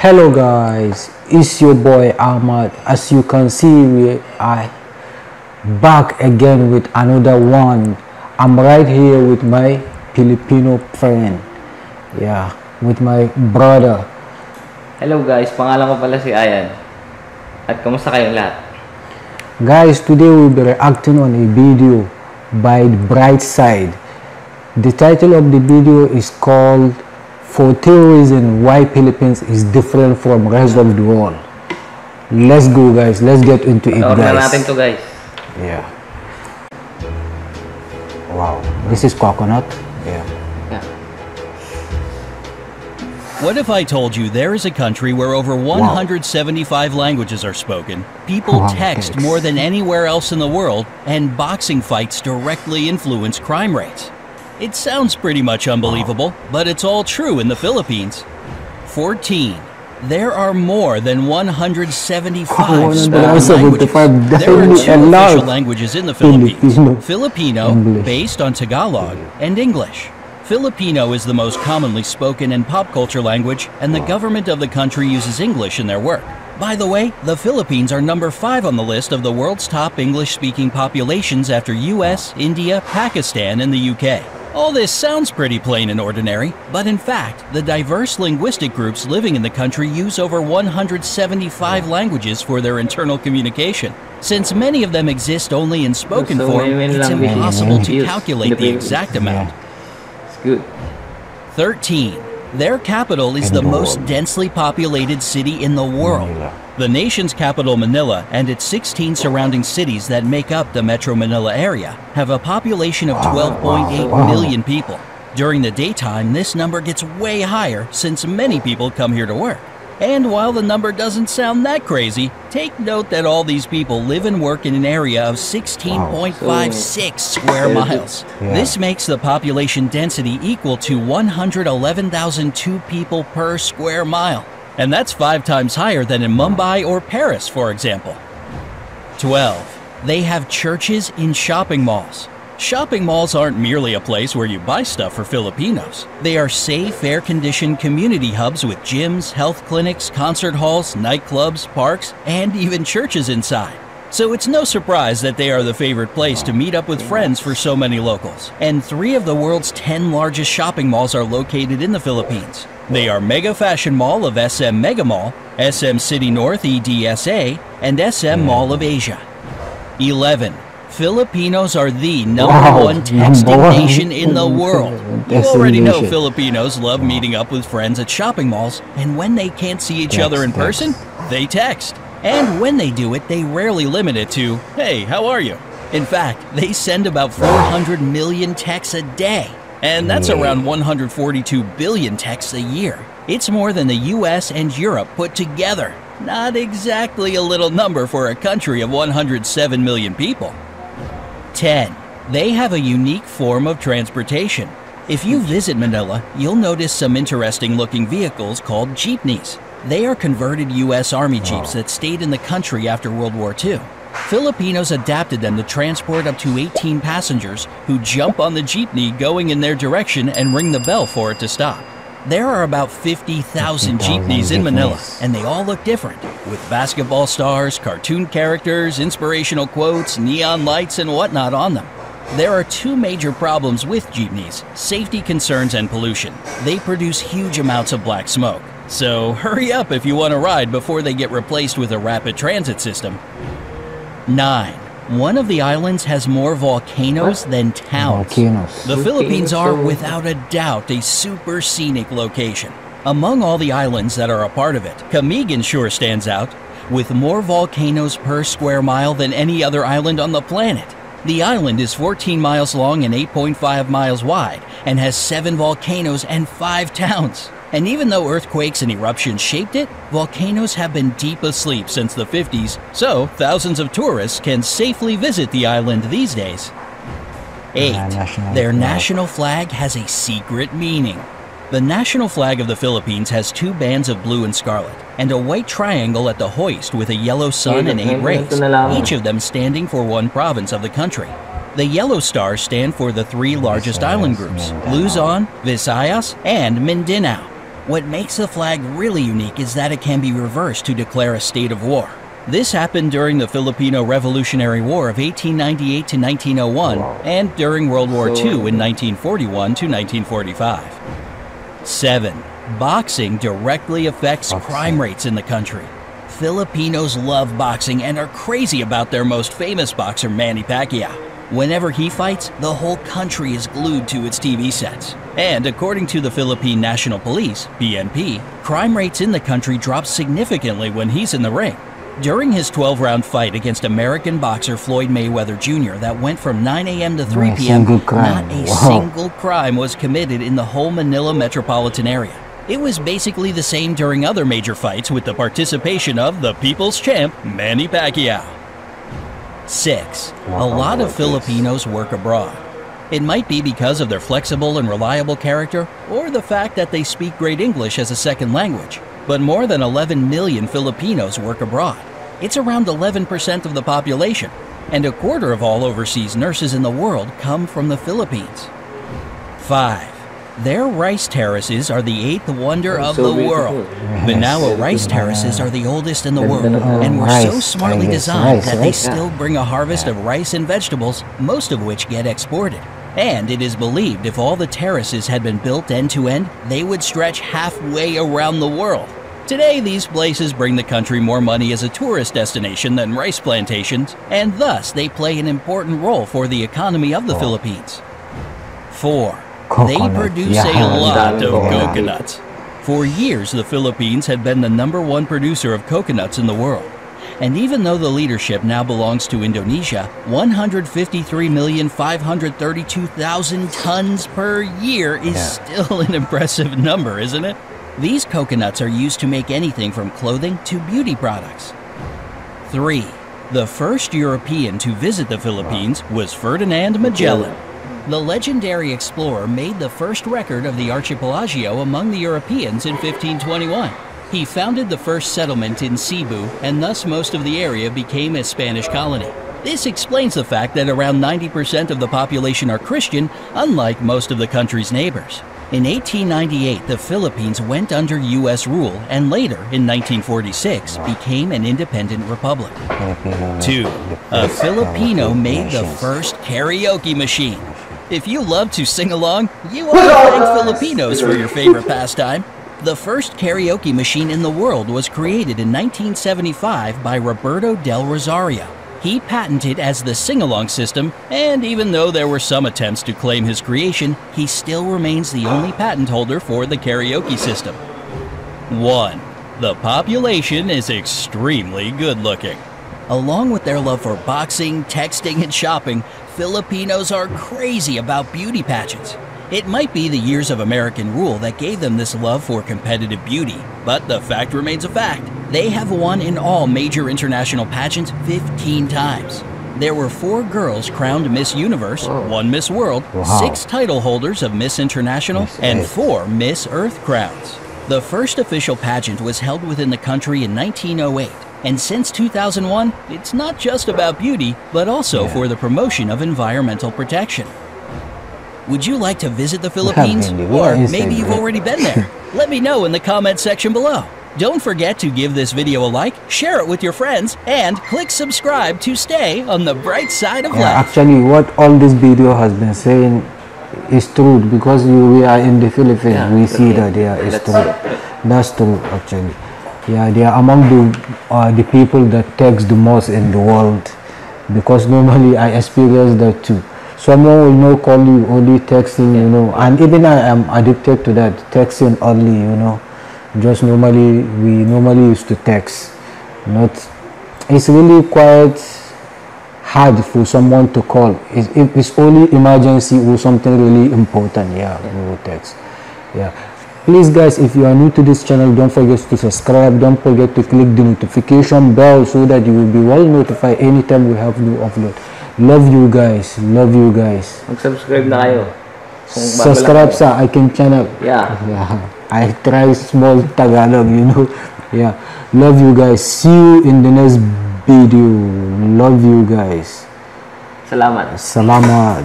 Hello guys, it's your boy Ahmad. As you can see, we are back again with another one. I'm right here with my Filipino friend. Yeah, with my brother. Hello guys, pangalan ko pala si Ayan. At kamusta kayong lahat? Guys, today we'll be reacting on a video by The Bright Side. The title of the video is called 14 Reasons Why Philippines is Different from Rest of the World. Let's go guys, let's get into it guys. Panoorin na natin to guys. Yeah. Wow, this is coconut. Yeah. What if I told you there is a country where over 175 languages are spoken, people text more than anywhere else in the world, and boxing fights directly influence crime rates? It sounds pretty much unbelievable, but it's all true in the Philippines. 14. There are more than 175 spoken languages. There are two official languages in the Philippines, Filipino, based on Tagalog, and English. Filipino is the most commonly spoken and pop culture language, and the government of the country uses English in their work. By the way, the Philippines are number 5 on the list of the world's top English-speaking populations after US, India, Pakistan, and the UK. All this sounds pretty plain and ordinary, but in fact, the diverse linguistic groups living in the country use over 175 languages for their internal communication. Since many of them exist only in spoken form, it's impossible to calculate the exact amount. Good. 13. Their capital is the most densely populated city in the world. The nation's capital, Manila, and its 16 surrounding cities that make up the Metro Manila area have a population of 12.8 million people. During the daytime, this number gets way higher since many people come here to work. And while the number doesn't sound that crazy, take note that all these people live and work in an area of 16.56 square miles. This makes the population density equal to 111,002 people per square mile. And that's 5 times higher than in Mumbai or Paris, for example. 12. They have churches in shopping malls. Shopping malls aren't merely a place where you buy stuff for Filipinos. They are safe, air-conditioned community hubs with gyms, health clinics, concert halls, nightclubs, parks, and even churches inside. So it's no surprise that they are the favorite place to meet up with friends for so many locals. And 3 of the world's 10 largest shopping malls are located in the Philippines. They are Mega Fashion Mall of SM Mega Mall, SM City North EDSA, and SM Mall of Asia. 11. Filipinos are the #1 texting nation in the world. You already know Filipinos love meeting up with friends at shopping malls, and when they can't see each other in person, they text. And when they do it, they rarely limit it to, "Hey, how are you?" In fact, they send about 400 million texts a day, and that's around 142 billion texts a year. It's more than the US and Europe put together. Not exactly a little number for a country of 107 million people. 10. They have a unique form of transportation. If you visit Manila, you'll notice some interesting looking vehicles called jeepneys. They are converted US Army Jeeps that stayed in the country after World War II. Filipinos adapted them to transport up to 18 passengers who jump on the jeepney going in their direction and ring the bell for it to stop. There are about 50,000 jeepneys in Manila, and they all look different, with basketball stars, cartoon characters, inspirational quotes, neon lights, and whatnot on them. There are 2 major problems with jeepneys: safety concerns and pollution. They produce huge amounts of black smoke. So hurry up if you want to ride before they get replaced with a rapid transit system. 9. One of the islands has more volcanoes than towns. The Philippines are, without a doubt, a super scenic location. Among all the islands that are a part of it, Camigan sure stands out, with more volcanoes per square mile than any other island on the planet. The island is 14 miles long and 8.5 miles wide, and has 7 volcanoes and 5 towns. And even though earthquakes and eruptions shaped it, volcanoes have been deep asleep since the 50s, so thousands of tourists can safely visit the island these days. 8. Their national flag has a secret meaning. The national flag of the Philippines has 2 bands of blue and scarlet, and a white triangle at the hoist with a yellow sun and 8 rays, each of them standing for one province of the country. The yellow stars stand for the 3 largest island groups, Luzon, Visayas, and Mindanao. What makes the flag really unique is that it can be reversed to declare a state of war. This happened during the Filipino Revolutionary War of 1898 to 1901 and during World War II in 1941 to 1945. 7. Boxing directly affects crime rates in the country. Filipinos love boxing and are crazy about their most famous boxer, Manny Pacquiao. Whenever he fights, the whole country is glued to its TV sets. And according to the Philippine National Police, PNP, crime rates in the country drop significantly when he's in the ring. During his 12-round fight against American boxer Floyd Mayweather Jr. that went from 9 a.m. to 3 p.m., not a single crime was committed in the whole Manila metropolitan area. It was basically the same during other major fights with the participation of the people's champ, Manny Pacquiao. 6. A lot of Filipinos work abroad. It might be because of their flexible and reliable character or the fact that they speak great English as a second language. But more than 11 million Filipinos work abroad. It's around 11% of the population, and a quarter of all overseas nurses in the world come from the Philippines. 5. Their rice terraces are the 8th wonder of the world. Banawa rice terraces are the oldest in the world and were so smartly designed that they still bring a harvest of rice and vegetables, most of which get exported. And it is believed if all the terraces had been built end to end, they would stretch halfway around the world. Today, these places bring the country more money as a tourist destination than rice plantations, and thus they play an important role for the economy of the Philippines. 4. They produce a lot of coconuts. For years, the Philippines had been the #1 producer of coconuts in the world. And even though the leadership now belongs to Indonesia, 153,532,000 tons per year is still an impressive number, isn't it? These coconuts are used to make anything from clothing to beauty products. 3. The first European to visit the Philippines was Ferdinand Magellan. The legendary explorer made the first record of the archipelago among the Europeans in 1521. He founded the first settlement in Cebu, and thus most of the area became a Spanish colony. This explains the fact that around 90% of the population are Christian, unlike most of the country's neighbors. In 1898, the Philippines went under U.S. rule and later, in 1946, became an independent republic. 2. A Filipino made the first karaoke machine. If you love to sing along, you ought to thank Filipinos for your favorite pastime. The first karaoke machine in the world was created in 1975 by Roberto del Rosario. He patented as the sing-along system, and even though there were some attempts to claim his creation, he still remains the only patent holder for the karaoke system. 1. The population is extremely good-looking. Along with their love for boxing, texting, and shopping, Filipinos are crazy about beauty pageants. It might be the years of American rule that gave them this love for competitive beauty, but the fact remains a fact. They have won in all major international pageants 15 times. There were 4 girls crowned Miss Universe, 1 Miss World, 6 title holders of Miss International, and 4 Miss Earth crowns. The first official pageant was held within the country in 1908. And since 2001, it's not just about beauty, but also for the promotion of environmental protection. Would you like to visit the Philippines? Or maybe you've already been there? Let me know in the comment section below. Don't forget to give this video a like, share it with your friends, and click subscribe to stay on the bright side of life. Actually, what all this video has been saying is true, because we are in the Philippines. We see that it's true. That's true, actually. Yeah, they are among the people that text the most in the world, because normally I experience that too. Someone will not call you, only texting, you know, and even I am addicted to that, texting only, you know. Just we normally used to text. It's really quite hard for someone to call. If it's only emergency or something really important, we will text. Please guys, if you are new to this channel, don't forget to subscribe, don't forget to click the notification bell so that you will be well notified anytime we have new upload. Love you guys. Mag-subscribe na kayo. Subscribe sa aking channel. I try small Tagalog, you know. Love you guys. See you in the next video. Love you guys. Salamat. Salamat.